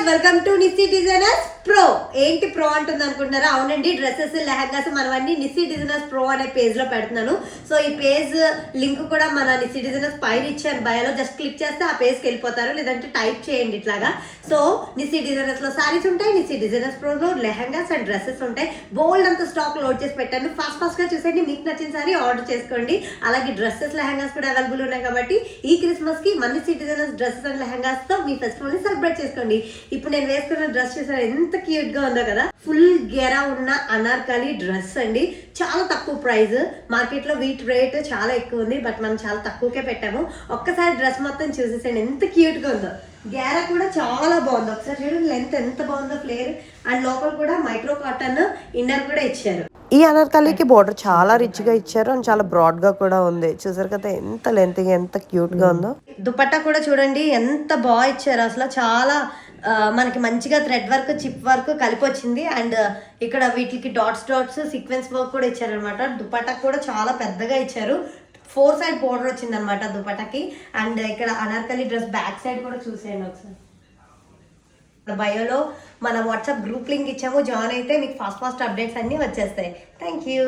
Welcome to Nissi designers pro. ఏంటి pro అంటుంది అనుకుంటున్నారా? అవునండి, డ్రెస్సెస్ లెహంగాస్ మనవన్నీ నిస్సీ డిజైనర్స్ ప్రో అనే పేజ్ లో పెడుతున్నాను. సో ఈ పేజ్ లింక్ కూడా మన నిస్సీ డిజైనర్స్ పైన ఇచ్చాను బయోలో. జస్ట్ క్లిక్ చేస్తే ఆ పేజ్కి వెళ్ళిపోతారు, లేదంటే టైప్ చేయండి ఇట్లాగా. సో నిస్సీ డిజైనర్స్ లో సారీస్ ఉంటాయి, నిస్సీ డిజైనర్స్ ప్రో లో లెహంగాస్ అండ్ డ్రెస్సెస్ ఉంటాయి. బోల్డ్ అంత స్టాక్ లోడ్ చేసి పెట్టాను. ఫాస్ట్ గా చూసేయండి, మీకు నచ్చిన సారీ ఆర్డర్ చేసుకోండి. అలాగే డ్రెస్సెస్ లెహంగాస్ కూడా అవైలబుల్ ఉన్నాయి కాబట్టి ఈ క్రిస్మస్ కి మన Nissy designers dresses and lehengas తో మీ ఫెస్టివల్ ని సెలబ్రేట్ చేసుకోండి. ఇప్పుడు నేను వేసుకున్న డ్రెస్ చూసారు ఎంత క్యూట్ గా ఉందో కదా. ఫుల్ గెరా ఉన్న అనార్కలి డ్రెస్ అండి. చాలా తక్కువ ప్రైస్. మార్కెట్ లో వీటి రేట్ చాలా ఎక్కువ ఉంది, బట్ మనం చాలా తక్కువకే పెట్టాము. ఒక్కసారి డ్రెస్ మొత్తం చూసేసండి ఎంత క్యూట్ గా ఉందో. గేరా కూడా చాలా బాగుంది. ఒకసారి చూడండి లెంత్ ఎంత బాగుందో ఫ్లేర్. అండ్ లోపల కూడా మైక్రో కాటన్ ఇన్నర్ కూడా ఇచ్చారు. ఈ అనార్కలికి బోర్డర్ చాలా రిచ్ గా ఇచ్చారు అండ్ చాలా బ్రాడ్ గా కూడా ఉంది. చూసారు కదా ఎంత లెంత్ గా ఎంత క్యూట్ గా ఉందో. దుపట్టా కూడా చూడండి ఎంత బాగా ఇచ్చారు. అసలు చాలా మనకి మంచిగా థ్రెడ్ వర్క్ చిప్ వర్క్ కలిపి వచ్చింది. అండ్ ఇక్కడ వీటికి డాట్స్ సీక్వెన్స్ వర్క్ కూడా ఇచ్చారనమాట. దుపట్టా కూడా చాలా పెద్దగా ఇచ్చారు. 4 సైడ్ బోర్డర్ వచ్చింది అనమాట దుపట్టాకి. అండ్ ఇక్కడ అనార్కలి డ్రెస్ బ్యాక్ సైడ్ కూడా చూసేయండి ఒకసారి. బయోలో మన వాట్సాప్ గ్రూప్ లింక్ ఇచ్చాము, జాయిన్ అయితే మీకు ఫాస్ట్ అప్డేట్స్ అన్నీ వచ్చేస్తాయి. Thank you.